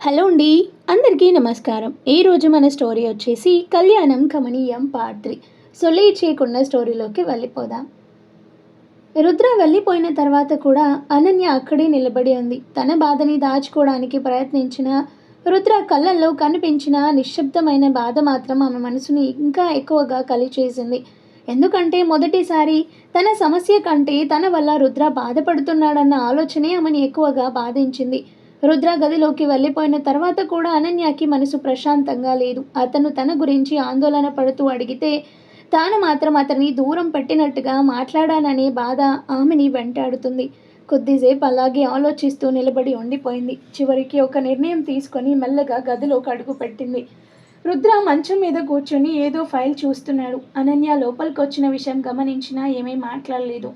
Hello అండి. అందరికీ నమస్కారం. ఈరోజు మన స్టోరీ వచ్చేసి కళ్యాణం కమనీయం పార్ట్ 3. సో లేట్ చేయకుండా స్టోరీలోకి వెళ్ళిపోదాం. రుద్ర వెళ్ళిపోయిన తర్వాత కూడా అనన్య అక్కడే నిలబడి ఉంది. తన బాధని దాచుకోవడానికి ప్రయత్నించిన రుద్ర కళ్ళల్లో కనిపించిన నిశ్శబ్దమైన బాధ మాత్రం ఆమె మనసుని ఇంకా ఎక్కువగా కలిచేసింది. ఎందుకంటే మొదటిసారి తన సమస్య కంటే తన వల్ల రుద్ర బాధపడుతున్నాడన్న ఆలోచనే ఆమెని ఎక్కువగా బాధించింది. రుద్ర గదిలోకి వెళ్ళిపోయిన తర్వాత కూడా అనన్యకి మనసు ప్రశాంతంగా లేదు. అతను తన గురించి ఆందోళన పడుతూ అడిగితే తాను మాత్రం అతన్ని దూరం పెట్టినట్టుగా మాట్లాడాననే బాధ ఆమెని వెంటాడుతుంది. కొద్దిసేపు అలాగే ఆలోచిస్తూ నిలబడి ఉండిపోయింది. చివరికి ఒక నిర్ణయం తీసుకొని మెల్లగా గదిలోకి అడుగు పెట్టింది. రుద్ర మంచం మీద కూర్చొని ఏదో ఫైల్ చూస్తున్నాడు. అనన్య లోపలికి వచ్చిన విషయం గమనించినా ఏమీ మాట్లాడలేదు.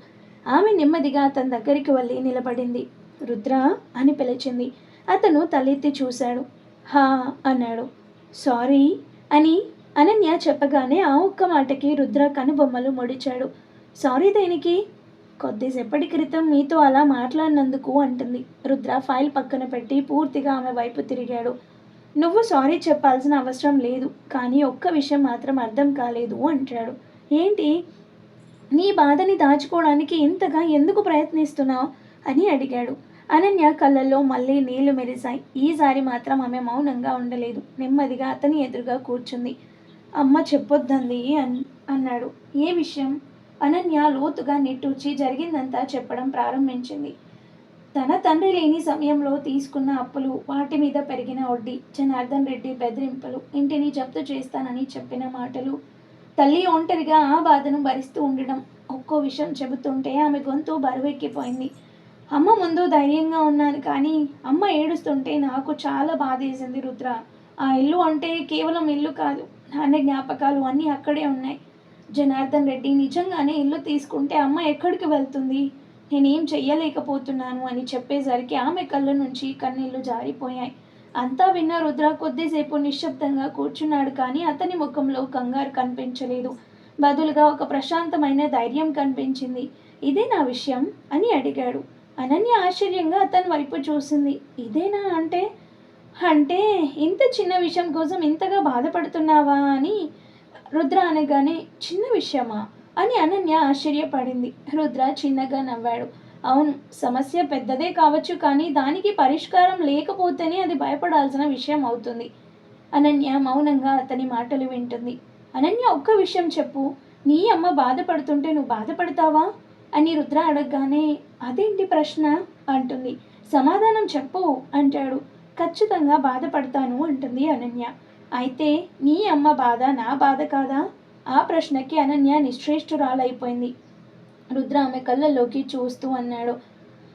ఆమె నెమ్మదిగా అతని దగ్గరికి వెళ్ళి నిలబడింది. రుద్ర అని పిలిచింది. అతను తలెత్తి చూశాడు. హా అన్నాడు. సారీ అని అనన్య చెప్పగానే ఆ ఒక్క మాటకి రుద్ర కనుబొమ్మలు ముడిచాడు. సారీ దేనికి? కొద్దిసేపటి క్రితం మీతో అలా మాట్లాడినందుకు అంటుంది. రుద్ర ఫైల్ పక్కన పెట్టి పూర్తిగా ఆమె వైపు తిరిగాడు. నువ్వు సారీ చెప్పాల్సిన అవసరం లేదు, కానీ ఒక్క విషయం మాత్రం అర్థం కాలేదు అంటాడు. ఏంటి? నీ బాధని దాచుకోవడానికి ఇంతగా ఎందుకు ప్రయత్నిస్తున్నావు అని అడిగాడు. అనన్య కళ్ళల్లో మళ్ళీ నీళ్లు మెరిశాయి. ఈసారి మాత్రం ఆమె మౌనంగా ఉండలేదు. నెమ్మదిగా అతని ఎదురుగా కూర్చుంది. అమ్మ చెప్పొద్దంది అన్నాడు. ఏ విషయం? అనన్య లోతుగా నిట్టూర్చి జరిగిందంతా చెప్పడం ప్రారంభించింది. తన తండ్రి లేని సమయంలో తీసుకున్న అప్పులు, వాటి మీద పెరిగిన వడ్డీ, జనార్దన్ రెడ్డి బెదిరింపులు, ఇంటిని జప్తు చేస్తానని చెప్పిన మాటలు, తల్లి ఒంటరిగా ఆ బాధను భరిస్తూ ఉండడం. ఒక్కో విషయం చెబుతుంటే ఆమె గొంతు బరువెక్కిపోయింది. అమ్మ ముందు ధైర్యంగా ఉన్నాను, కానీ అమ్మ ఏడుస్తుంటే నాకు చాలా బాధేసింది రుద్ర. ఆ ఇల్లు అంటే కేవలం ఇల్లు కాదు, నాన్న జ్ఞాపకాలు అన్నీ అక్కడే ఉన్నాయి. జనార్దన్ రెడ్డి నిజంగానే ఇల్లు తీసుకుంటే అమ్మ ఎక్కడికి వెళ్తుంది? నేనేం చెయ్యలేకపోతున్నాను అని చెప్పేసరికి ఆమె కళ్ళ నుంచి కన్నీళ్లు జారిపోయాయి. అంతా విన్న రుద్ర కొద్దిసేపు నిశ్శబ్దంగా కూర్చున్నాడు, కానీ అతని ముఖంలో కంగారు కనిపించలేదు. బదులుగా ఒక ప్రశాంతమైన ధైర్యం కనిపించింది. ఇదే నా విషయం అని అడిగాడు. అనన్య ఆశ్చర్యంగా అతని వైపు చూసింది. ఇదేనా అంటే? అంటే ఇంత చిన్న విషయం కోసం ఇంతగా బాధపడుతున్నావా అని రుద్ర అనగానే, చిన్న విషయమా అని అనన్య ఆశ్చర్యపడింది. రుద్ర చిన్నగా నవ్వాడు. అవును, సమస్య పెద్దదే కావచ్చు, కానీ దానికి పరిష్కారం లేకపోతేనే అది భయపడాల్సిన విషయం అవుతుంది. అనన్య మౌనంగా అతని మాటలు వింటుంది. అనన్య, ఒక్క విషయం చెప్పు, నీ అమ్మ బాధపడుతుంటే నువ్వు బాధపడతావా అని రుద్ర అడగగానే, అదేంటి ప్రశ్న అంటుంది. సమాధానం చెప్పు అంటాడు. ఖచ్చితంగా బాధపడతాను అంటుంది అనన్య. అయితే నీ అమ్మ బాధ నా బాధ కాదా? ఆ ప్రశ్నకి అనన్య నిశ్చేష్టురాలైపోయింది. రుద్ర ఆమె కళ్ళల్లోకి చూస్తూ అన్నాడు.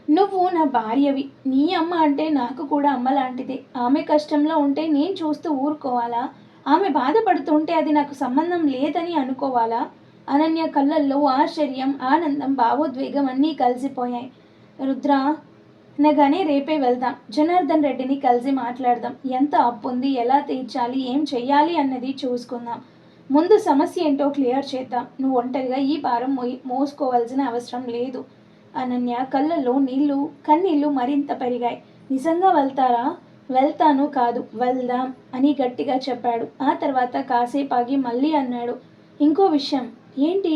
నువ్వు నా భార్యవి. నీ అమ్మ అంటే నాకు కూడా అమ్మ లాంటిదే. ఆమె కష్టంలో ఉంటే నేను చూస్తూ ఊరుకోవాలా? ఆమె బాధపడుతుంటే అది నాకు సంబంధం లేదని అనుకోవాలా? అనన్య కళ్ళల్లో ఆశ్చర్యం, ఆనందం, భావోద్వేగం అన్నీ కలిసిపోయాయి. రుద్ర అనగానే, రేపే వెళ్దాం. జనార్దన్ రెడ్డిని కలిసి మాట్లాడదాం. ఎంత అప్పు ఉంది, ఎలా తీర్చాలి, ఏం చెయ్యాలి అన్నది చూసుకుందాం. ముందు సమస్య ఏంటో క్లియర్ చేద్దాం. నువ్వు ఒంటరిగా ఈ భారం మోసుకోవాల్సిన అవసరం లేదు. అనన్య కళ్ళల్లో కన్నీళ్లు మరింత పెరిగాయి. నిజంగా వెళ్తారా? వెళ్తాను కాదు, వెళ్దాం అని గట్టిగా చెప్పాడు. ఆ తర్వాత కాసేపు ఆగి మళ్ళీ అన్నాడు. ఇంకో విషయం. ఏంటి?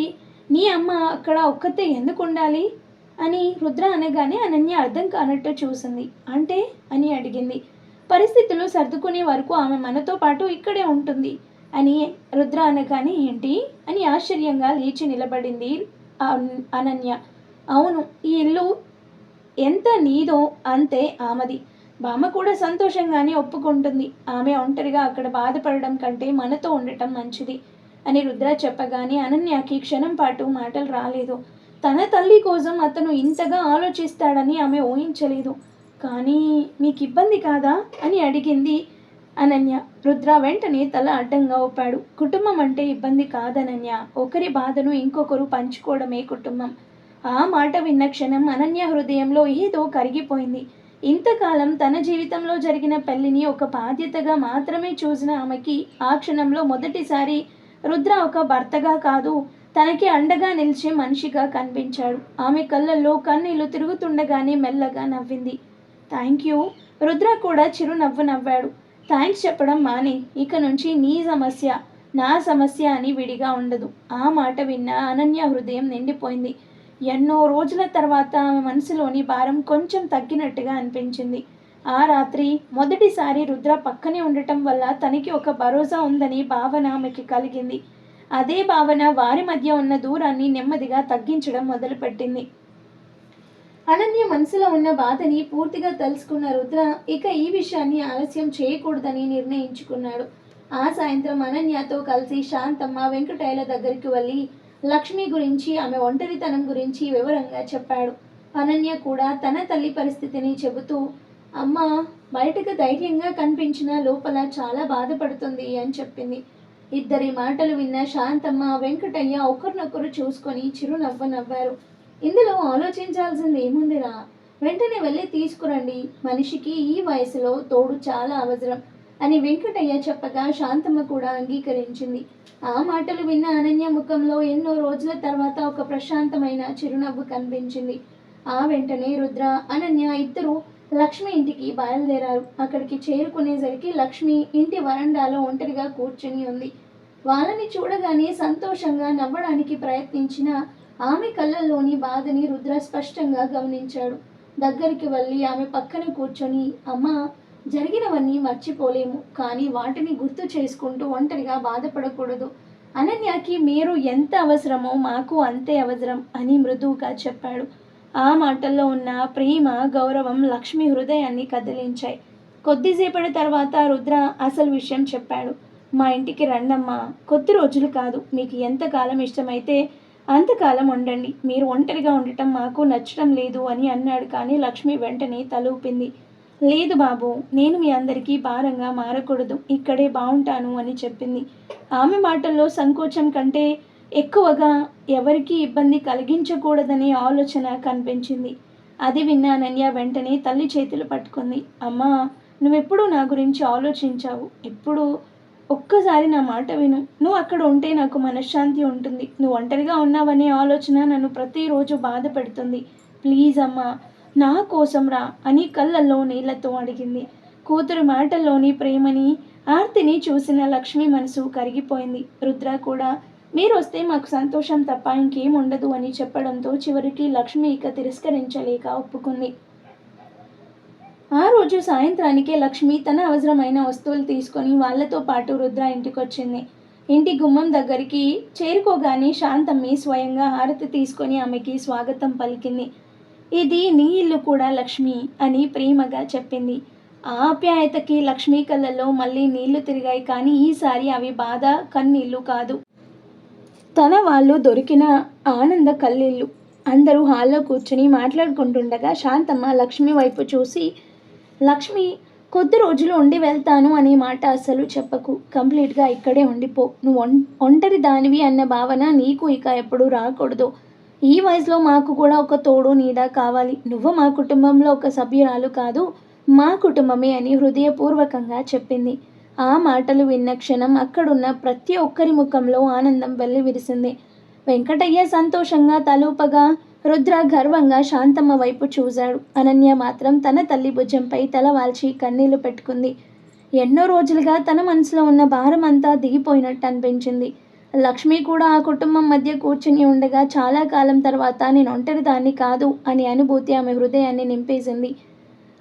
నీ అమ్మ అక్కడ ఒక్కతే ఎందుకు ఉండాలి అని రుద్ర అనగానే అనన్య అర్థం కానట్టు చూసింది. అంటే అని అడిగింది. పరిస్థితులు సర్దుకునే వరకు ఆమె మనతో పాటు ఇక్కడే ఉంటుంది అని రుద్ర అనగానే, ఏంటి అని ఆశ్చర్యంగా లేచి నిలబడింది అనన్య. అవును, ఈ ఇల్లు ఎంత నీదో అంతే ఆమెది. బామ్మ కూడా సంతోషంగానే ఒప్పుకుంటుంది. ఆమె ఒంటరిగా అక్కడ బాధపడడం కంటే మనతో ఉండటం మంచిది అని రుద్ర చెప్పగానే అనన్యకి క్షణం పాటు మాటలు రాలేదు. తన తల్లి కోసం అతను ఇంతగా ఆలోచిస్తాడని ఆమె ఊహించలేదు. కానీ మీకు ఇబ్బంది కాదా అని అడిగింది అనన్య. రుద్ర వెంటనే తల అడ్డంగా ఊపాడు. కుటుంబం అంటే ఇబ్బంది కాదనన్య, ఒకరి బాధను ఇంకొకరు పంచుకోవడమే కుటుంబం. ఆ మాట విన్న క్షణం అనన్య హృదయంలో ఏదో కరిగిపోయింది. ఇంతకాలం తన జీవితంలో జరిగిన పెళ్లిని ఒక బాధ్యతగా మాత్రమే చూసిన ఆమెకి ఆ క్షణంలో మొదటిసారి రుద్ర ఒక భర్తగా కాదు, తనకి అండగా నిలిచే మనిషిగా కనిపించాడు. ఆమె కళ్ళల్లో కన్నీళ్లు తిరుగుతుండగానే మెల్లగా నవ్వింది. థ్యాంక్ యూ రుద్ర కూడా చిరునవ్వు నవ్వాడు. థ్యాంక్స్ చెప్పడం మానే, ఇక నుంచి నీ సమస్య నా సమస్య అని విడిగా ఉండదు. ఆ మాట విన్న అనన్య హృదయం నిండిపోయింది. ఎన్నో రోజుల తర్వాత ఆమె మనసులోని భారం కొంచెం తగ్గినట్టుగా అనిపించింది. ఆ రాత్రి మొదటిసారి రుద్ర పక్కనే ఉండటం వల్ల తనకి ఒక భరోసా ఉందని భావన ఆమెకి కలిగింది. అదే భావన వారి మధ్య ఉన్న దూరాన్ని నెమ్మదిగా తగ్గించడం మొదలుపెట్టింది. అనన్య మనసులో ఉన్న బాధని పూర్తిగా తెలుసుకున్న రుద్ర ఇక ఈ విషయాన్ని ఆలస్యం చేయకూడదని నిర్ణయించుకున్నాడు. ఆ సాయంత్రం అనన్యతో కలిసి శాంతమ్మ వెంకటయ్యల దగ్గరికి వెళ్ళి లక్ష్మి గురించి, ఆమె ఒంటరితనం గురించి వివరంగా చెప్పాడు. అనన్య కూడా తన తల్లి పరిస్థితిని చెబుతూ, అమ్మ బయటకు ధైర్యంగా కనిపించిన లోపల చాలా బాధపడుతుంది అని చెప్పింది. ఇద్దరి మాటలు విన్న శాంతమ్మ వెంకటయ్య ఒకరినొకరు చూసుకొని చిరునవ్వు నవ్వారు. ఇందులో ఆలోచించాల్సింది ఏముందిరా, వెంటనే వెళ్ళి తీసుకురండి, మనిషికి ఈ వయసులో తోడు చాలా అవసరం అని వెంకటయ్య చెప్పగా శాంతమ్మ కూడా అంగీకరించింది. ఆ మాటలు విన్న అనన్య ముఖంలో ఎన్నో రోజుల తర్వాత ఒక ప్రశాంతమైన చిరునవ్వు కనిపించింది. ఆ వెంటనే రుద్ర, అనన్య ఇద్దరు లక్ష్మి ఇంటికి బయలుదేరారు. అక్కడికి చేరుకునేసరికి లక్ష్మి ఇంటి వరండాలో ఒంటరిగా కూర్చుని ఉంది. వాళ్ళని చూడగానే సంతోషంగా నవ్వడానికి ప్రయత్నించిన ఆమె కళ్ళల్లోని బాధని రుద్ర స్పష్టంగా గమనించాడు. దగ్గరికి వెళ్ళి ఆమె పక్కన కూర్చొని, అమ్మా జరిగినవన్నీ మర్చిపోలేము, కానీ వాటిని గుర్తు చేసుకుంటూ ఒంటరిగా బాధపడకూడదు. అనన్యకి మీరు ఎంత అవసరమో మాకు అంతే అవసరం అని మృదువుగా చెప్పాడు. ఆ మాటల్లో ఉన్న ప్రేమ, గౌరవం లక్ష్మి హృదయాన్ని కదిలించాయి. కొద్దిసేపటి తర్వాత రుద్ర అసలు విషయం చెప్పాడు. మా ఇంటికి రండమ్మా, కొద్ది రోజులు కాదు, మీకు ఎంతకాలం ఇష్టమైతే అంతకాలం ఉండండి, మీరు ఒంటరిగా ఉండటం మాకు నచ్చడం లేదు అని అన్నాడు. కానీ లక్ష్మి వెంటనే తలూపింది. లేదు బాబు, నేను మీ అందరికీ భారంగా మారకూడదు, ఇక్కడే బాగుంటాను అని చెప్పింది. ఆమె మాటల్లో సంకోచం కంటే ఎక్కువగా ఎవరికి ఇబ్బంది కలిగించకూడదనే ఆలోచన కనిపించింది. అది విన్న అనన్య వెంటనే తల్లి చేతులు పట్టుకుంది. అమ్మా, నువ్వెప్పుడు నా గురించి ఆలోచించావు, ఎప్పుడు ఒక్కసారి నా మాట విను. నువ్వు అక్కడ ఉంటే నాకు మనశ్శాంతి ఉంటుంది. నువ్వు ఒంటరిగా ఉన్నావనే ఆలోచన నన్ను ప్రతిరోజు బాధ పెడుతుంది. ప్లీజ్ అమ్మా, నా కోసం రా అని కళ్ళల్లో నీళ్లతో అడిగింది. కూతురు మాటల్లోని ప్రేమని, ఆర్తిని చూసిన లక్ష్మి మనసు కరిగిపోయింది. రుద్ర కూడా మీరు వస్తే మాకు సంతోషం తప్ప ఇంకేం ఉండదు అని చెప్పడంతో చివరికి లక్ష్మి ఇక తిరస్కరించలేక ఒప్పుకుంది. ఆ రోజు సాయంత్రానికే లక్ష్మి తన అవసరమైన వస్తువులు తీసుకొని వాళ్లతో పాటు రుద్ర ఇంటికొచ్చింది. ఇంటి గుమ్మం దగ్గరికి చేరుకోగానే శాంతమ్మి స్వయంగా హారతి తీసుకొని ఆమెకి స్వాగతం పలికింది. ఇది నీ ఇల్లు కూడా లక్ష్మి అని ప్రేమగా చెప్పింది. ఆ ఆప్యాయతకి లక్ష్మి కళ్ళల్లో మళ్ళీ నీళ్లు తిరిగాయి. కానీ ఈసారి అవి బాధ కన్నీళ్లు కాదు, తన వాళ్ళు దొరికిన ఆనంద కన్నీళ్లు. అందరూ హాల్లో కూర్చుని మాట్లాడుకుంటుండగా శాంతమ్మ లక్ష్మి వైపు చూసి, లక్ష్మి కొద్ది రోజులు ఉండి వెళ్తాను అనే మాట అస్సలు చెప్పకు, కంప్లీట్గా ఇక్కడే ఉండిపో. నువ్వు ఒంటరి దానివి అన్న భావన నీకు ఇక ఎప్పుడు రాకూడదు. ఈ వయసులో మాకు కూడా ఒక తోడు నీడ కావాలి. నువ్వు మా కుటుంబంలో ఒక సభ్యురాలు కాదు, మా కుటుంబమే అని హృదయపూర్వకంగా చెప్పింది. ఆ మాటలు విన్న క్షణం అక్కడున్న ప్రతి ఒక్కరి ముఖంలో ఆనందం వెల్లివిరిసింది. వెంకటయ్య సంతోషంగా తలూపగా రుద్ర గర్వంగా శాంతమ్మ వైపు చూశాడు. అనన్య మాత్రం తన తల్లి భుజంపై తల వాల్చి కన్నీళ్లు పెట్టుకుంది. ఎన్నో రోజులుగా తన మనసులో ఉన్న భారం అంతా దిగిపోయినట్టు అనిపించింది. లక్ష్మి కూడా ఆ కుటుంబం మధ్య కూర్చుని ఉండగా చాలా కాలం తర్వాత నేను ఒంటరిదాన్ని కాదు అనే అనుభూతి ఆమె హృదయాన్ని నింపేసింది.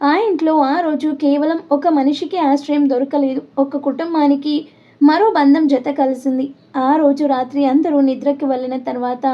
ఆ ఇంట్లో ఆ రోజు కేవలం ఒక మనిషికి ఆశ్రయం దొరకలేదు, ఒక కుటుంబానికి మరో బంధం జత కలిసింది. ఆ రోజు రాత్రి అందరూ నిద్రకి వెళ్ళిన తర్వాత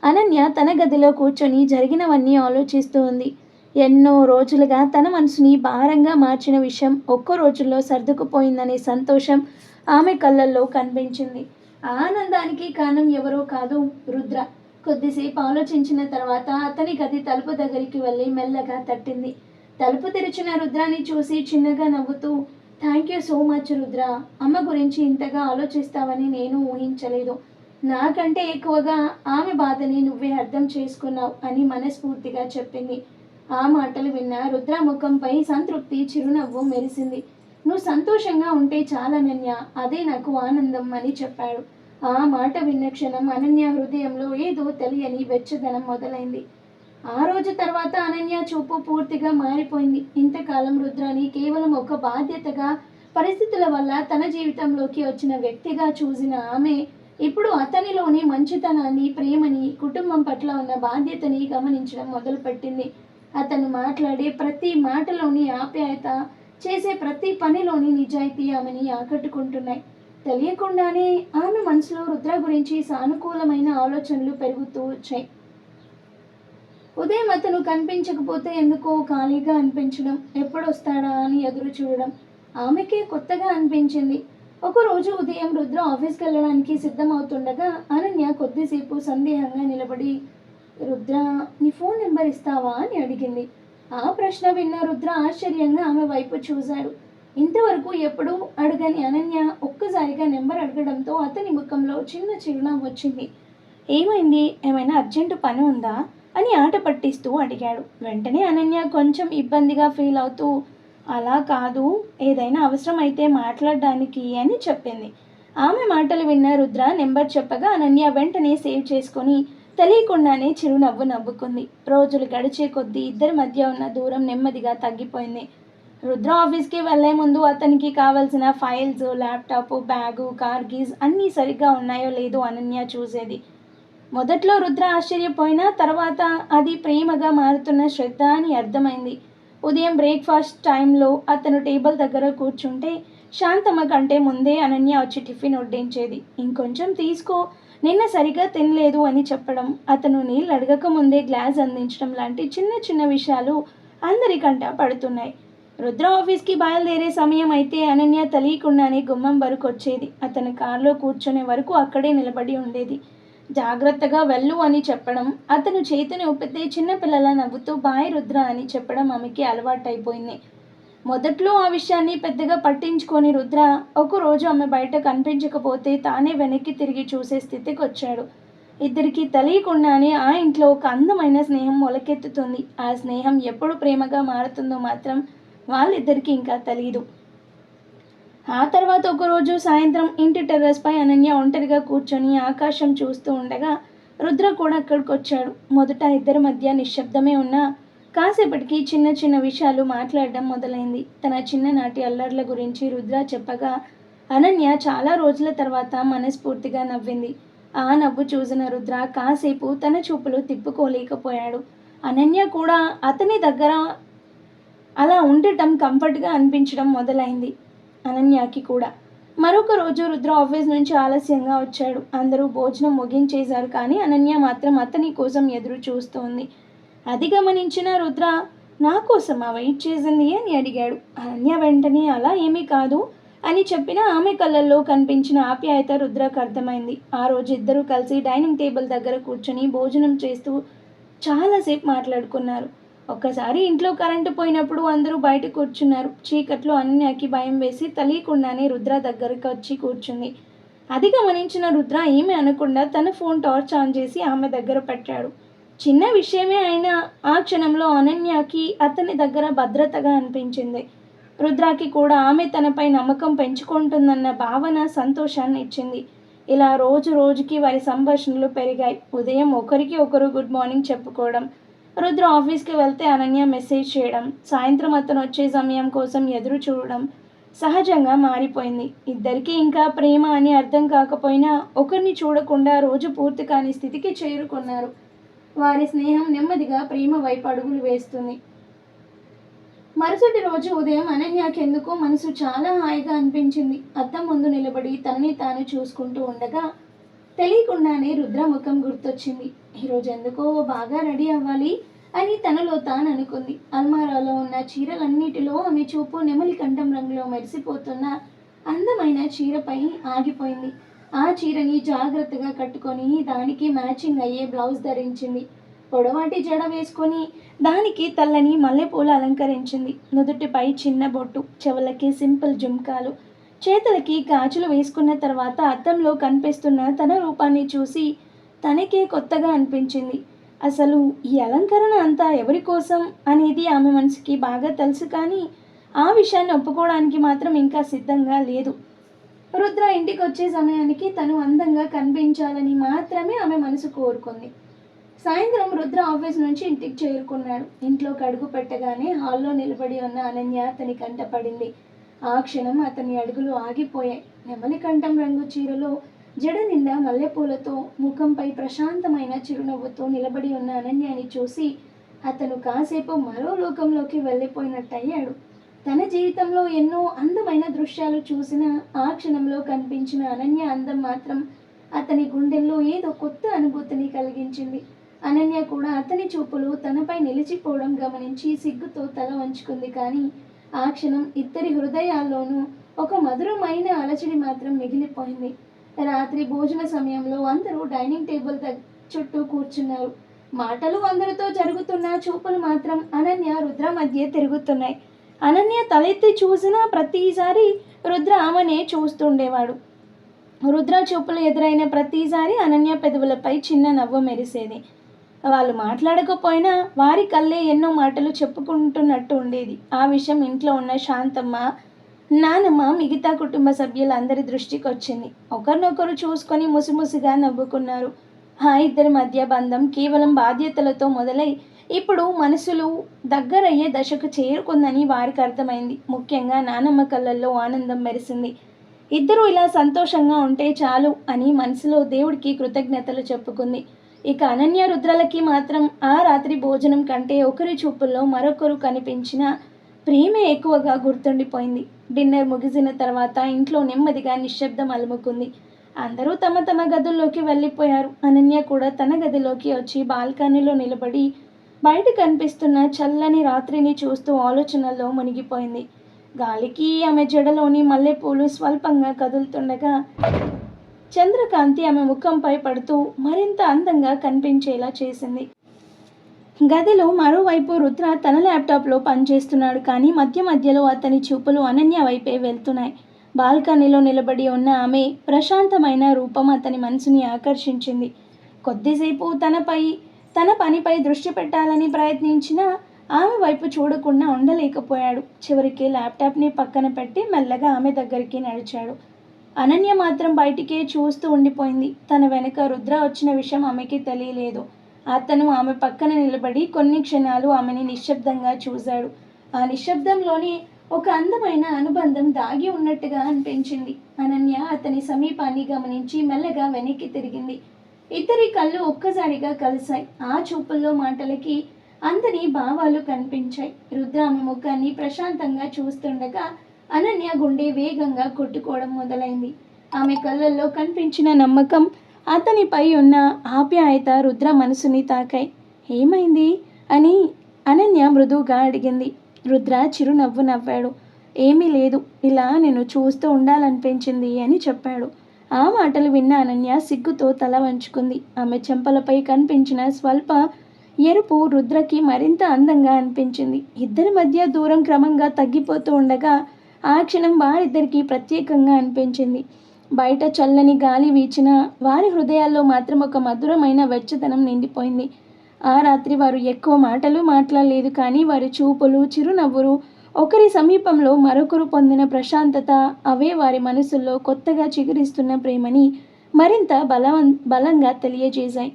అనన్య తన గదిలో కూర్చొని జరిగినవన్నీ ఆలోచిస్తూ ఉంది. ఎన్నో రోజులుగా తన మనసుని భారంగా మార్చిన విషయం ఒక్కో రోజుల్లో సర్దుకుపోయిందనే సంతోషం ఆమె కళ్ళల్లో కనిపించింది. ఆ ఆనందానికి కారణం ఎవరో కాదు, రుద్ర. కొద్దిసేపు ఆలోచించిన తర్వాత అతని గది తలుపు దగ్గరికి వెళ్ళి మెల్లగా తట్టింది. తలుపు తెరిచిన రుద్రాని చూసి చిన్నగా నవ్వుతూ, thank you so much Rudra, అమ్మ గురించి ఇంతగా ఆలోచిస్తావని నేను ఊహించలేదు. నాకంటే ఎక్కువగా ఆమె బాధని నువ్వే అర్థం చేసుకున్నావు అని మనస్ఫూర్తిగా చెప్పింది. ఆ మాటలు విన్న రుద్ర ముఖంపై సంతృప్తి చిరునవ్వు మెరిసింది. నువ్వు సంతోషంగా ఉంటే చాలనన్య, అదే నాకు ఆనందం అని చెప్పాడు. ఆ మాట విన్న క్షణం అనన్య హృదయంలో ఏదో తెలియని వెచ్చదనం మొదలైంది. ఆ రోజు తర్వాత అనన్య చూపు పూర్తిగా మారిపోయింది. ఇంతకాలం రుద్రాని కేవలం ఒక బాధ్యతగా, పరిస్థితుల వల్ల తన జీవితంలోకి వచ్చిన వ్యక్తిగా చూసిన ఆమె ఇప్పుడు అతనిలోని మంచితనాన్ని, ప్రేమని, కుటుంబం పట్ల ఉన్న బాధ్యతని గమనించడం మొదలుపెట్టింది. అతను మాట్లాడే ప్రతి మాటలోని ఆప్యాయత, చేసే ప్రతి పనిలోని నిజాయితీ ఆమెని ఆకట్టుకుంటున్నాయి. తెలియకుండానే ఆమె మనసులో రుద్ర గురించి సానుకూలమైన ఆలోచనలు పెరుగుతూ వచ్చాయి. ఉదయం అతను కనిపించకపోతే ఎందుకో ఖాళీగా అనిపించడం, ఎప్పుడొస్తాడా అని ఎదురు చూడడం ఆమెకే కొత్తగా అనిపించింది. ఒకరోజు ఉదయం రుద్ర ఆఫీస్కి వెళ్ళడానికి సిద్ధమవుతుండగా అనన్య కొద్దిసేపు సందేహంగా నిలబడి, రుద్ర, నీ ఫోన్ నెంబర్ ఇస్తావా అని అడిగింది. ఆ ప్రశ్న విన్న రుద్ర ఆశ్చర్యంగా ఆమె వైపు చూశాడు. ఇంతవరకు ఎప్పుడూ అడగని అనన్య ఒక్కసారిగా నెంబర్ అడగడంతో అతని ముఖంలో చిన్న చిరునవ్వు వచ్చింది. ఏమైంది, ఏమైనా అర్జెంటు పని ఉందా అని ఆట పట్టిస్తూ అడిగాడు. వెంటనే అనన్య కొంచెం ఇబ్బందిగా ఫీల్ అవుతూ, అలా కాదు, ఏదైనా అవసరం అయితే మాట్లాడడానికి అని చెప్పింది. ఆమె మాటలు విన్న రుద్ర నెంబర్ చెప్పగా అనన్య వెంటనే సేవ్ చేసుకొని తెలియకుండానే చిరునవ్వు నవ్వుకుంది. రోజులు గడిచే కొద్దీ ఇద్దరి మధ్య ఉన్న దూరం నెమ్మదిగా తగ్గిపోయింది. రుద్ర ఆఫీస్కి వెళ్లే ముందు అతనికి కావలసిన files, laptop, bag, car keys అన్నీ సరిగ్గా ఉన్నాయో లేదో అనన్య చూసేది. మొదట్లో రుద్ర ఆశ్చర్యపోయినా తర్వాత అది ప్రేమగా మారుతున్న శ్రద్ధ అని అర్థమైంది. ఉదయం బ్రేక్ఫాస్ట్ టైంలో అతను టేబుల్ దగ్గర కూర్చుంటే శాంతమ్మ కంటే ముందే అనన్య వచ్చి టిఫిన్ వడ్డించేది. ఇంకొంచెం తీసుకో, నిన్న సరిగా తినలేదు అని చెప్పడం, అతను నీళ్ళు అడగక ముందే గ్లాస్ అందించడం లాంటి చిన్న చిన్న విషయాలు అందరికంట పడుతున్నాయి. రుద్ర ఆఫీస్కి బయలుదేరే సమయం అయితే అనన్య తెలియకుండానే గుమ్మం వరకు వచ్చేది. అతను కారులో కూర్చునే వరకు అక్కడే నిలబడి ఉండేది. జాగ్రత్తగా వెళ్ళు అని చెప్పడం, అతను చేతిని ఊపితే చిన్నపిల్లల నవ్వుతూ బాయ్ రుద్ర అని చెప్పడం ఆమెకి అలవాటైపోయింది. మొదట్లో ఆ విషయాన్ని పెద్దగా పట్టించుకొని రుద్ర ఒకరోజు ఆమె బయట కనిపించకపోతే తానే వెనక్కి తిరిగి చూసే స్థితికి వచ్చాడు. ఇద్దరికీ తెలియకుండానే ఆ ఇంట్లో ఒక అందమైన స్నేహం మొలకెత్తుతుంది. ఆ స్నేహం ఎప్పుడు ప్రేమగా మారుతుందో మాత్రం వాళ్ళిద్దరికీ ఇంకా తెలియదు. ఆ తర్వాత ఒకరోజు సాయంత్రం ఇంటి టెర్రస్పై అనన్య ఒంటరిగా కూర్చొని ఆకాశం చూస్తూ ఉండగా రుద్ర కూడా అక్కడికి వచ్చాడు. మొదట ఇద్దరి మధ్య నిశ్శబ్దమే ఉన్నా కాసేపటికి చిన్న చిన్న విషయాలు మాట్లాడడం మొదలైంది. తన చిన్ననాటి అల్లర్ల గురించి రుద్ర చెప్పగా అనన్య చాలా రోజుల తర్వాత మనస్ఫూర్తిగా నవ్వింది. ఆ నవ్వు చూసిన రుద్ర కాసేపు తన చూపులు తిప్పుకోలేకపోయాడు. అనన్య కూడా అతని దగ్గర అలా ఉండటం కంఫర్ట్గా అనిపించడం మొదలైంది అనన్యకి కూడా. మరొక రోజు రుద్ర ఆఫీస్ నుంచి ఆలస్యంగా వచ్చాడు. అందరూ భోజనం ముగించేశారు, కానీ అనన్య మాత్రం అతని కోసం ఎదురు చూస్తోంది. అది గమనించిన రుద్ర, నా కోసమా వెయిట్ చేసింది అని అడిగాడు. అనన్య వెంటనే అలా ఏమీ కాదు అని చెప్పిన ఆమె కళ్ళల్లో కనిపించిన ఆప్యాయత రుద్రకు అర్థమైంది. ఆ రోజు ఇద్దరూ కలిసి డైనింగ్ టేబుల్ దగ్గర కూర్చొని భోజనం చేస్తూ చాలాసేపు మాట్లాడుకున్నారు. ఒక్కసారి ఇంట్లో కరెంటు పోయినప్పుడు అందరూ బయట కూర్చున్నారు. చీకట్లో అనన్యకి భయం వేసి తెలియకుండానే రుద్ర దగ్గరికి వచ్చి కూర్చుంది. అది గమనించిన రుద్ర ఏమీ అనకుండా తన ఫోన్ టార్చ్ ఆన్ చేసి ఆమె దగ్గర పెట్టాడు. చిన్న విషయమే అయినా ఆ క్షణంలో అనన్యకి అతని దగ్గర భద్రతగా అనిపించింది. రుద్రకి కూడా ఆమె తనపై నమ్మకం పెంచుకుంటుందన్న భావన సంతోషాన్ని ఇచ్చింది. ఇలా రోజు రోజుకి వారి సంభాషణలు పెరిగాయి. ఉదయం ఒకరికి ఒకరు గుడ్ మార్నింగ్ చెప్పుకోవడం, రుద్ర ఆఫీస్కి వెళ్తే అనన్య మెసేజ్ చేయడం, సాయంత్రం అతను వచ్చే సమయం కోసం ఎదురు చూడడం సహజంగా మారిపోయింది. ఇద్దరికీ ఇంకా ప్రేమ అని అర్థం కాకపోయినా ఒకరిని చూడకుండా రోజు పూర్తి కాని స్థితికి చేరుకున్నారు. వారి స్నేహం నెమ్మదిగా ప్రేమ వైపు అడుగులు వేస్తుంది. మరుసటి రోజు ఉదయం అనన్యకెందుకో మనసు చాలా హాయిగా అనిపించింది. అద్దం ముందు నిలబడి తనని తాను చూసుకుంటూ ఉండగా తెలియకుండానే రుద్ర ముఖం గుర్తొచ్చింది. ఈరోజు ఎందుకో బాగా రెడీ అవ్వాలి అని తనలో తాను అనుకుంది. అల్మారాలో ఉన్న చీరలన్నిటిలో ఆమె చూపు నెమలి కంఠం రంగులో మెరిసిపోతున్న అందమైన చీరపై ఆగిపోయింది. ఆ చీరని జాగ్రత్తగా కట్టుకొని దానికి మ్యాచింగ్ అయ్యే బ్లౌజ్ ధరించింది. పొడవాటి జడ వేసుకొని దానికి తెల్లని మల్లెపూలు అలంకరించింది. నుదుటిపై చిన్న బొట్టు, చెవులకి సింపుల్ జుంకాలు, చేతులకి గాజులు వేసుకున్న తర్వాత అద్దంలో కనిపిస్తున్న తన రూపాన్ని చూసి తనకే కొత్తగా అనిపించింది. అసలు ఈ అలంకరణ అంతా ఎవరి కోసం అనేది ఆమె మనసుకి బాగా తెలుసు, కానీ ఆ విషయాన్ని ఒప్పుకోవడానికి మాత్రం ఇంకా సిద్ధంగా లేదు. రుద్ర ఇంటికి వచ్చే సమయానికి తను అందంగా కనిపించాలని మాత్రమే ఆమె మనసు కోరుకుంది. సాయంత్రం రుద్ర ఆఫీస్ నుంచి ఇంటికి చేరుకున్నాడు. ఇంట్లోకి అడుగు పెట్టగానే హాల్లో నిలబడి ఉన్న అనన్య అతని కంట పడింది. ఆ క్షణం అతని అడుగులు ఆగిపోయాయి. నెమలి కంఠం రంగు చీరలో జడ నిండా మల్లెపూలతో ముఖంపై ప్రశాంతమైన చిరునవ్వుతో నిలబడి ఉన్న అనన్యని చూసి అతను కాసేపు మరో లోకంలోకి వెళ్ళిపోయినట్టయ్యాడు. తన జీవితంలో ఎన్నో అందమైన దృశ్యాలు చూసిన ఆ క్షణంలో కనిపించిన అనన్య అందం మాత్రం అతని గుండెల్లో ఏదో కొత్త అనుభూతిని కలిగించింది. అనన్య కూడా అతని చూపులు తనపై నిలిచిపోవడం గమనించి సిగ్గుతో తల వంచుకుంది. కానీ ఆ క్షణం ఇద్దరి హృదయాల్లోనూ ఒక మధురమైన అలచడి మాత్రం మిగిలిపోయింది. రాత్రి భోజన సమయంలో అందరూ డైనింగ్ టేబుల్ చుట్టూ కూర్చున్నారు. మాటలు అందరితో జరుగుతున్న, చూపులు మాత్రం అనన్య రుద్ర మధ్య తిరుగుతున్నాయి. అనన్య తలెత్తి చూసిన ప్రతిసారి రుద్ర ఆమెనే చూస్తుండేవాడు. రుద్ర చూపులు ఎదురైన ప్రతిసారి అనన్య పెదవులపై చిన్న నవ్వు మెరిసేది. వాళ్ళు మాట్లాడకపోయినా వారి కళ్ళే ఎన్నో మాటలు చెప్పుకుంటున్నట్టు ఉండేది. ఆ విషయం ఇంట్లో ఉన్న శాంతమ్మ, నానమ్మ, మిగతా కుటుంబ సభ్యులందరి దృష్టికి వచ్చింది. ఒకరినొకరు చూసుకొని ముసిముసిగా నవ్వుకున్నారు. ఆ ఇద్దరి మధ్య బంధం కేవలం బాధ్యతలతో మొదలై ఇప్పుడు మనసులు దగ్గరయ్యే దశకు చేరుకుందని వారికి అర్థమైంది. ముఖ్యంగా నానమ్మ కళ్ళల్లో ఆనందం మెరిసింది. ఇద్దరూ ఇలా సంతోషంగా ఉంటే చాలు అని మనసులో దేవుడికి కృతజ్ఞతలు చెప్పుకుంది. ఇక అనన్య రుద్రలకి మాత్రం ఆ రాత్రి భోజనం కంటే ఒకరి చూపుల్లో మరొకరు కనిపించిన ప్రేమే ఎక్కువగా గుర్తుండిపోయింది. డిన్నర్ ముగిసిన తర్వాత ఇంట్లో నెమ్మదిగా నిశ్శబ్దం అలుముకుంది. అందరూ తమ తమ గదుల్లోకి వెళ్ళిపోయారు. అనన్య కూడా తన గదిలోకి వచ్చి బాల్కనీలో నిలబడి బయట కనిపిస్తున్న చల్లని రాత్రిని చూస్తూ ఆలోచనల్లో మునిగిపోయింది. గాలికి ఆమె జడలోని మల్లెపూలు స్వల్పంగా కదులుతుండగా చంద్రకాంతి ఆమె ముఖంపై పడుతూ మరింత అందంగా కనిపించేలా చేసింది. గదిలో మరోవైపు రుద్ర తన ల్యాప్టాప్లో పనిచేస్తున్నాడు. కానీ మధ్య మధ్యలో అతని చూపులు అనన్య వైపే వెళ్తున్నాయి. బాల్కనీలో నిలబడి ఉన్న ఆమె ప్రశాంతమైన రూపం అతని మనసుని ఆకర్షించింది. కొద్దిసేపు తన పనిపై దృష్టి పెట్టాలని ప్రయత్నించినా ఆమె వైపు చూడకుండా ఉండలేకపోయాడు. చివరికి ల్యాప్టాప్ని పక్కన పెట్టి మెల్లగా ఆమె దగ్గరికి నడిచాడు. అనన్య మాత్రం బయటికే చూస్తూ ఉండిపోయింది. తన వెనక రుద్ర వచ్చిన విషయం ఆమెకి తెలియలేదు. అతను ఆమె పక్కన నిలబడి కొన్ని క్షణాలు ఆమెని నిశ్శబ్దంగా చూశాడు. ఆ నిశ్శబ్దంలోని ఒక అందమైన అనుబంధం దాగి ఉన్నట్టుగా అనిపించింది. అనన్య అతని సమీపాన్ని గమనించి మెల్లగా వెనక్కి తిరిగింది. ఇద్దరి కళ్ళు ఒక్కసారిగా కలిశాయి. ఆ చూపుల్లో, మాటలకి అందని భావాలు కనిపించాయి. రుద్ర ఆమె ముఖాన్ని ప్రశాంతంగా చూస్తుండగా అనన్య గుండె వేగంగా కొట్టుకోవడం మొదలైంది. ఆమె కళ్ళల్లో కనిపించిన నమ్మకం, అతనిపై ఉన్న ఆప్యాయత రుద్ర మనసుని తాకాయి. ఏమైంది అని అనన్య మృదువుగా అడిగింది. రుద్ర చిరునవ్వు నవ్వాడు. ఏమీ లేదు, ఇలా నేను చూస్తూ ఉండాలనిపించింది అని చెప్పాడు. ఆ మాటలు విన్న అనన్య సిగ్గుతో తల వంచుకుంది. ఆమె చెంపలపై కనిపించిన స్వల్ప ఎరుపు రుద్రకి మరింత అందంగా అనిపించింది. ఇద్దరి మధ్య దూరం క్రమంగా తగ్గిపోతూ ఉండగా ఆ క్షణం వారిద్దరికీ ప్రత్యేకంగా అనిపించింది. బయట చల్లని గాలి వీచిన వారి హృదయాల్లో మాత్రం ఒక మధురమైన వెచ్చదనం నిండిపోయింది. ఆ రాత్రి వారు ఎక్కువ మాటలు మాట్లాడలేదు. కానీ వారి చూపులు, చిరునవ్వులు, ఒకరి సమీపంలో మరొకరు పొందిన ప్రశాంతత, అవే వారి మనసుల్లో కొత్తగా చిగురిస్తున్న ప్రేమని మరింత బలంగా తెలియజేశాయి.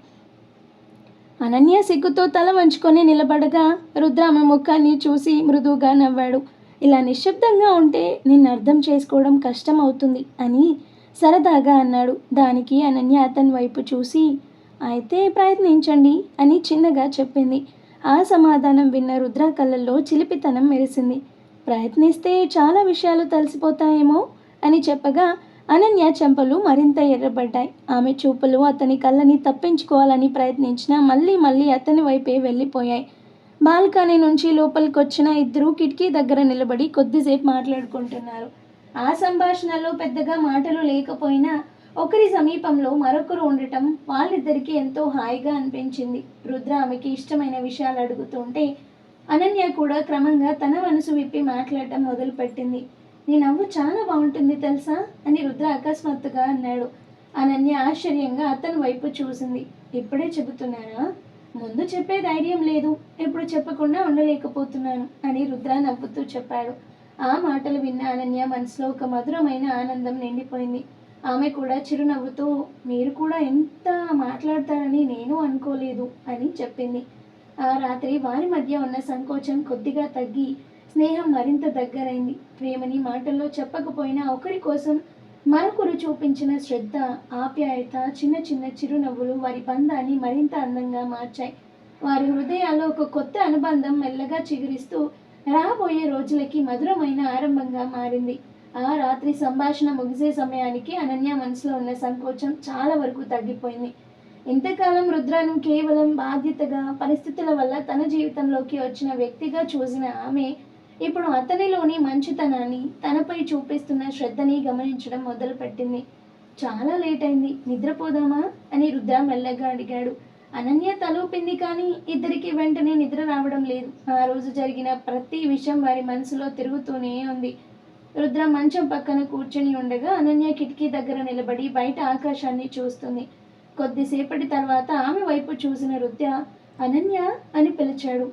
అనన్య సిగ్గుతో తల వంచుకొని నిలబడగా రుద్ర ఆమె ముఖాన్ని చూసి మృదువుగా నవ్వాడు. ఇలా నిశ్శబ్దంగా ఉంటే నిన్ను అర్థం చేసుకోవడం కష్టం అవుతుంది అని సరదాగా అన్నాడు. దానికి అనన్య అతని వైపు చూసి, అయితే ప్రయత్నించండి అని చిన్నగా చెప్పింది. ఆ సమాధానం విన్న రుద్ర కళ్ళల్లో చిలిపితనం మెరిసింది. ప్రయత్నిస్తే చాలా విషయాలు తెలిసిపోతాయేమో అని చెప్పగా అనన్య చెంపలు మరింత ఎర్రబడ్డాయి. ఆమె చూపులు అతని కళ్ళని తప్పించుకోవాలని ప్రయత్నించినా మళ్ళీ అతని వైపే వెళ్ళిపోయాయి. బాల్కనీ నుంచి లోపలికి వచ్చిన ఇద్దరు కిటికీ దగ్గర నిలబడి కొద్దిసేపు మాట్లాడుకుంటున్నారు. ఆ సంభాషణలో పెద్దగా మాటలు లేకపోయినా ఒకరి సమీపంలో మరొకరు ఉండటం వాళ్ళిద్దరికీ ఎంతో హాయిగా అనిపించింది. రుద్ర ఆమెకి ఇష్టమైన విషయాలు అడుగుతుంటే అనన్య కూడా క్రమంగా తన మనసు విప్పి మాట్లాడటం మొదలుపెట్టింది. నీ నవ్వు చాలా బాగుంటుంది తెలుసా అని రుద్ర అకస్మాత్తుగా అన్నాడు. అనన్య ఆశ్చర్యంగా అతని వైపు చూసింది. ఇప్పుడే చెబుతున్నారా? ముందు చెప్పే ధైర్యం లేదు, ఇప్పుడు చెప్పకుండా ఉండలేకపోతున్నాను అని రుద్ర నవ్వుతూ చెప్పాడు. ఆ మాటలు విన్న అనన్య మనసులో ఒక మధురమైన ఆనందం నిండిపోయింది. ఆమె కూడా చిరునవ్వుతో, మీరు కూడా ఎంత మాట్లాడతారని నేను అనుకోలేదు అని చెప్పింది. ఆ రాత్రి వారి మధ్య ఉన్న సంకోచం కొద్దిగా తగ్గి స్నేహం మరింత దగ్గరైంది. ప్రేమని మాటల్లో చెప్పకపోయినా ఒకరి కోసం మరొకరు చూపించిన శ్రద్ధ, ఆప్యాయత, చిన్న చిన్న చిరునవ్వులు వారి బంధాన్ని మరింత అందంగా మార్చాయి. వారి హృదయాల్లో ఒక కొత్త అనుబంధం మెల్లగా చిగురిస్తూ రాబోయే రోజులకి మధురమైన ఆరంభంగా మారింది. ఆ రాత్రి సంభాషణ ముగిసే సమయానికి అనన్య మనసులో ఉన్న సంకోచం చాలా వరకు తగ్గిపోయింది. ఇంతకాలం రుద్రను కేవలం బాధ్యతగా, పరిస్థితుల వల్ల తన జీవితంలోకి వచ్చిన వ్యక్తిగా చూసిన ఆమె ఇప్పుడు అతనిలోని మంచితనాన్ని, తనపై చూపిస్తున్న శ్రద్ధని గమనించడం మొదలుపెట్టింది. చాలా లేట్ అయింది, నిద్రపోదామా అని రుద్ర మెల్లగా అడిగాడు. అనన్య తలూపింది, కానీ ఇద్దరికి వెంటనే నిద్ర రావడం లేదు. ఆ రోజు జరిగిన ప్రతి విషయం వారి మనసులో తిరుగుతూనే ఉంది. రుద్ర మంచం పక్కన కూర్చుని ఉండగా అనన్య కిటికీ దగ్గర నిలబడి బయట ఆకాశాన్ని చూస్తుంది. కొద్దిసేపటి తర్వాత ఆమె వైపు చూసిన రుద్ర, అనన్య అని పిలిచాడు.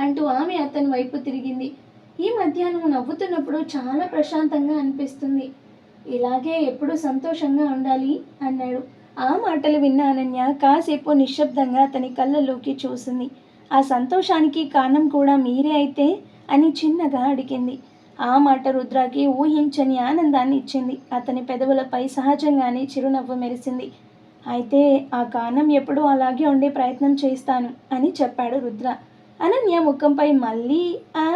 అంటూ ఆమె అతని వైపు తిరిగింది. ఈ మధ్య నువ్వు నవ్వుతున్నప్పుడు చాలా ప్రశాంతంగా అనిపిస్తుంది. ఇలాగే ఎప్పుడూ సంతోషంగా ఉండాలి అన్నాడు. ఆ మాటలు విన్న అనన్య కాసేపు నిశ్శబ్దంగా అతని కళ్ళల్లోకి చూసింది. ఆ సంతోషానికి కారణం కూడా మీరే అయితే అని చిన్నగా అడిగింది. ఆ మాట రుద్రకి ఊహించని ఆనందాన్ని ఇచ్చింది. అతని పెదవులపై సహజంగానే చిరునవ్వు మెరిసింది. అయితే ఆ కారణం ఎప్పుడూ అలాగే ఉండే ప్రయత్నం చేస్తాను అని చెప్పాడు రుద్ర. అనన్య ముఖంపై మళ్ళీ ఆ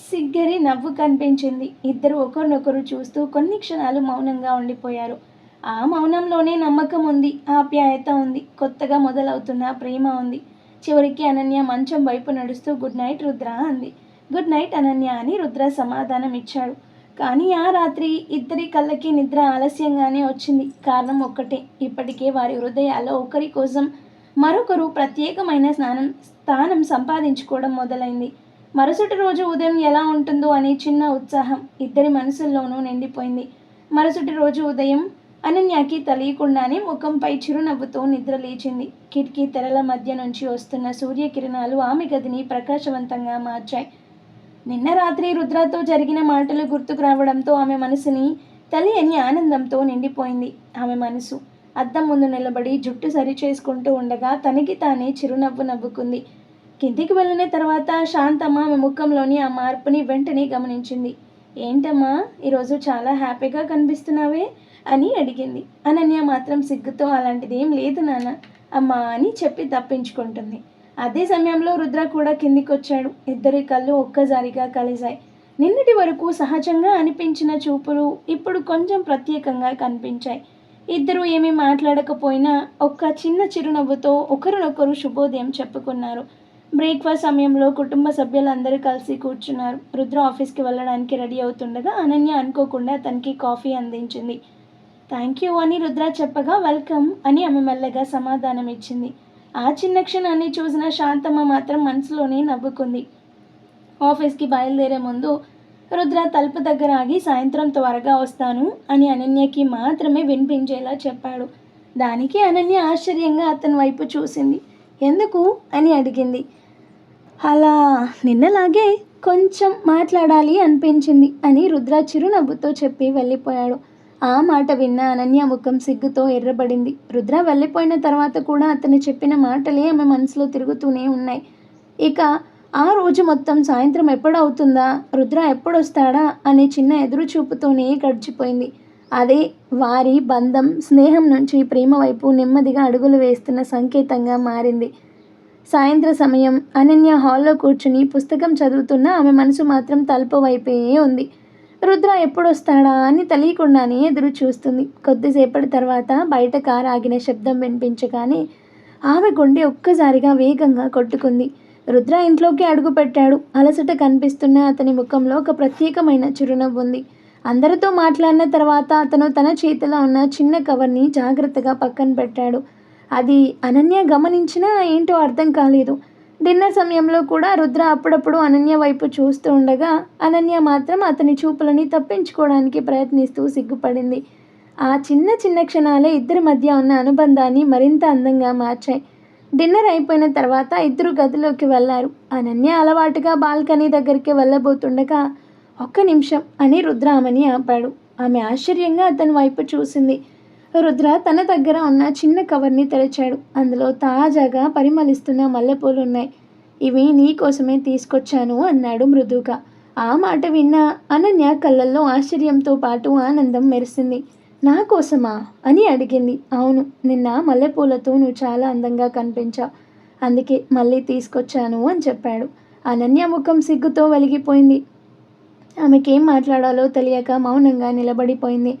సిగ్గరి నవ్వు కనిపించింది. ఇద్దరు ఒకరినొకరు చూస్తూ కొన్ని క్షణాలు మౌనంగా ఉండిపోయారు. ఆ మౌనంలోనే నమ్మకం ఉంది, ఆప్యాయత ఉంది, కొత్తగా మొదలవుతున్న ప్రేమ ఉంది. చివరికి అనన్య మంచం వైపు నడుస్తూ గుడ్ నైట్ రుద్ర అంది. గుడ్ నైట్ అనన్య అని రుద్ర సమాధానం ఇచ్చాడు. కానీ ఆ రాత్రి ఇద్దరి కళ్ళకి నిద్ర ఆలస్యంగానే వచ్చింది. కారణం ఒక్కటే, ఇప్పటికే వారి హృదయాల్లో ఒకరి కోసం మరొకరు ప్రత్యేకమైన స్థానం సంపాదించుకోవడం మొదలైంది. మరుసటి రోజు ఉదయం ఎలా ఉంటుందో అనే చిన్న ఉత్సాహం ఇద్దరి మనసుల్లోనూ నిండిపోయింది. మరుసటి రోజు ఉదయం అనన్యకి తెలియకుండానే ముఖంపై చిరునవ్వుతో నిద్ర లేచింది. కిటికీ తెరల మధ్య నుంచి వస్తున్న సూర్యకిరణాలు ఆమె గదిని ప్రకాశవంతంగా మార్చాయి. నిన్న రాత్రి రుద్రతో జరిగిన మాటలు గుర్తుకు రావడంతో ఆమె మనసుని తెలియని ఆనందంతో నిండిపోయింది. ఆమె మనసు అద్దం ముందు నిలబడి జుట్టు సరి చేసుకుంటూ ఉండగా తనకి తానే చిరునవ్వు నవ్వుకుంది. కిందికి వెళ్ళిన తర్వాత శాంతమ్మ ఆమె ముఖంలోని ఆ మార్పుని వెంటనే గమనించింది. ఏంటమ్మా, ఈరోజు చాలా హ్యాపీగా కనిపిస్తున్నావే అని అడిగింది. అనన్య మాత్రం సిగ్గుతో అలాంటిదేం లేదు నాన్న అమ్మా అని చెప్పి తప్పించుకుంటుంది. అదే సమయంలో రుద్ర కూడా కిందికి వచ్చాడు. ఇద్దరి కళ్ళు ఒక్కసారిగా కలిశాయి. నిన్నటి వరకు సహజంగా అనిపించిన చూపులు ఇప్పుడు కొంచెం ప్రత్యేకంగా కనిపించాయి. ఇద్దరూ ఏమీ మాట్లాడకపోయినా ఒక్క చిన్న చిరునవ్వుతో ఒకరినొకరు శుభోదయం చెప్పుకున్నారు. బ్రేక్ఫాస్ట్ సమయంలో కుటుంబ సభ్యులందరూ కలిసి కూర్చున్నారు. రుద్ర ఆఫీస్కి వెళ్ళడానికి రెడీ అవుతుండగా అనన్య అనుకోకుండా తనకి కాఫీ అందించింది. థ్యాంక్ యూ అని రుద్ర చెప్పగా వెల్కమ్ అని ఆమె మెల్లగా సమాధానం ఇచ్చింది. ఆ చిన్న క్షణాన్ని చూసిన శాంతమ్మ మాత్రం మనసులోనే నవ్వుకుంది. ఆఫీస్కి బయలుదేరే ముందు రుద్ర తలుపు దగ్గర ఆగి సాయంత్రం త్వరగా వస్తాను అని అనన్యకి మాత్రమే వినిపించేలా చెప్పాడు. దానికి అనన్య ఆశ్చర్యంగా అతని వైపు చూసింది. ఎందుకు అని అడిగింది. అలా నిన్నలాగే కొంచెం మాట్లాడాలి అనిపించింది అని రుద్ర చిరునవ్వుతో చెప్పి వెళ్ళిపోయాడు. ఆ మాట విన్న అనన్య ముఖం సిగ్గుతో ఎర్రబడింది. రుద్ర వెళ్ళిపోయిన తర్వాత కూడా అతను చెప్పిన మాటలే ఆమె మనసులో తిరుగుతూనే ఉన్నాయి. ఇక ఆ రోజు మొత్తం సాయంత్రం ఎప్పుడవుతుందా, రుద్ర ఎప్పుడొస్తాడా అనే చిన్న ఎదురుచూపుతోనే గడిచిపోయింది. అదే వారి బంధం స్నేహం నుంచి ప్రేమ వైపు నెమ్మదిగా అడుగులు వేస్తున్న సంకేతంగా మారింది. సాయంత్ర సమయం అనన్య హాల్లో కూర్చుని పుస్తకం చదువుతున్న ఆమె మనసు మాత్రం తలుపు వైపే ఉంది. రుద్ర ఎప్పుడొస్తాడా అని తెలియకుండానే ఎదురు చూస్తుంది. కొద్దిసేపటి తర్వాత బయట కారు ఆగిన శబ్దం వినిపించగానే ఆమె గుండె ఒక్కసారిగా వేగంగా కొట్టుకుంది. రుద్ర ఇంట్లోకి అడుగుపెట్టాడు. అలసట కనిపిస్తున్న అతని ముఖంలో ఒక ప్రత్యేకమైన చిరునవ్వు ఉంది. అందరితో మాట్లాడిన తర్వాత అతను తన చేతిలో ఉన్న చిన్న కవర్ని జాగ్రత్తగా పక్కన పెట్టాడు. అది అనన్య గమనించినా ఏంటో అర్థం కాలేదు. డిన్నర్ సమయంలో కూడా రుద్ర అప్పుడప్పుడు అనన్య వైపు చూస్తూ ఉండగా అనన్య మాత్రం అతని చూపులని తప్పించుకోవడానికి ప్రయత్నిస్తూ సిగ్గుపడింది. ఆ చిన్న చిన్న క్షణాలే ఇద్దరి మధ్య ఉన్న అనుబంధాన్ని మరింత అందంగా మార్చాయి. డిన్నర్ అయిపోయిన తర్వాత ఇద్దరు గదిలోకి వెళ్ళారు. అనన్య అలవాటుగా బాల్కనీ దగ్గరికి వెళ్ళబోతుండగా ఒక్క నిమిషం అని రుద్ర ఆమెని ఆపాడు. ఆమె ఆశ్చర్యంగా అతని వైపు చూసింది. రుద్ర తన దగ్గర ఉన్న చిన్న కవర్ని తెరిచాడు. అందులో తాజాగా పరిమళిస్తున్న మల్లెపూలున్నాయి. ఇవి నీకోసమే తీసుకొచ్చాను అన్నాడు మృదువుగా. ఆ మాట విన్న అనన్య కళ్ళల్లో ఆశ్చర్యంతో పాటు ఆనందం మెరిసింది. నా కోసమా అని అడిగింది. అవును, నిన్న మల్లెపూలతో నువ్వు చాలా అందంగా కనిపించావు, అందుకే మళ్ళీ తీసుకొచ్చాను అని చెప్పాడు. అనన్య ముఖం సిగ్గుతో వెలిగిపోయింది. ఆమెకేం మాట్లాడాలో తెలియక మౌనంగా నిలబడిపోయింది.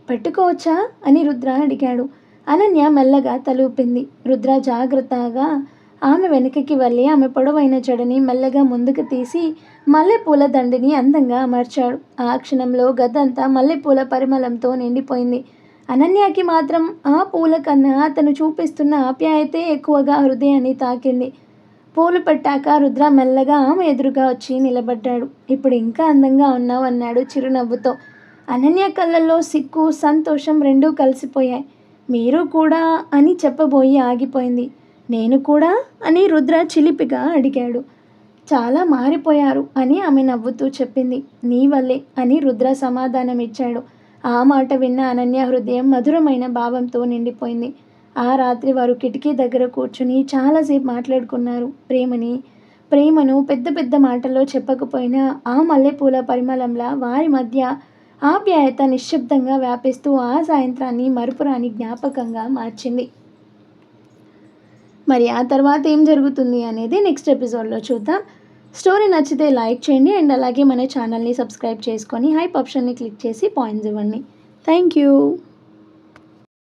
పెట్టుకోవచ్చా అని రుద్ర అడిగాడు. అనన్య మెల్లగా తలూపింది. రుద్ర జాగ్రత్తగా ఆమె వెనుకకి వెళ్ళి ఆమె పొడవైన జడని మెల్లగా ముందుకు తీసి మల్లెపూల దండిని అందంగా అమర్చాడు. ఆ క్షణంలో గదంతా మల్లెపూల పరిమళంతో నిండిపోయింది. అనన్యకి మాత్రం ఆ పూల కన్నా అతను చూపిస్తున్న ఆప్యాయతే ఎక్కువగా హృదయాన్ని తాకింది. పూలు పెట్టాక రుద్ర మెల్లగా ఆమె ఎదురుగా వచ్చి నిలబడ్డాడు. ఇప్పుడు ఇంకా అందంగా ఉన్నావు అన్నాడు చిరునవ్వుతో. అనన్య కళ్ళల్లో సిగ్గు, సంతోషం రెండూ కలిసిపోయాయి. మీరు కూడా అని చెప్పబోయి ఆగిపోయింది. నేను కూడా అని రుద్ర చిలిపిగా అడిగాడు. చాలా మారిపోయారు అని ఆమె నవ్వుతూ చెప్పింది. నీ వల్లే అని రుద్ర సమాధానం ఇచ్చాడు. ఆ మాట విన్న అనన్య హృదయం మధురమైన భావంతో నిండిపోయింది. ఆ రాత్రి వారు కిటికీ దగ్గర కూర్చుని చాలాసేపు మాట్లాడుకున్నారు. ప్రేమను పెద్ద పెద్ద మాటల్లో చెప్పకపోయినా ఆ మల్లెపూల పరిమళంలా వారి మధ్య ఆప్యాయత నిశ్శబ్దంగా వ్యాపిస్తూ ఆ సాయంత్రాన్ని మరుపురాని జ్ఞాపకంగా మార్చింది. మరి ఆ తర్వాత ఏం జరుగుతుంది అనేది నెక్స్ట్ ఎపిసోడ్లో చూద్దాం. స్టోరీ నచ్చితే లైక్ చేయండి అండ్ అలాగే మన ఛానల్ని సబ్స్క్రైబ్ చేసుకొని హైప్ ఆప్షన్ని క్లిక్ చేసి పాయింట్స్ ఇవ్వండి. Thank you.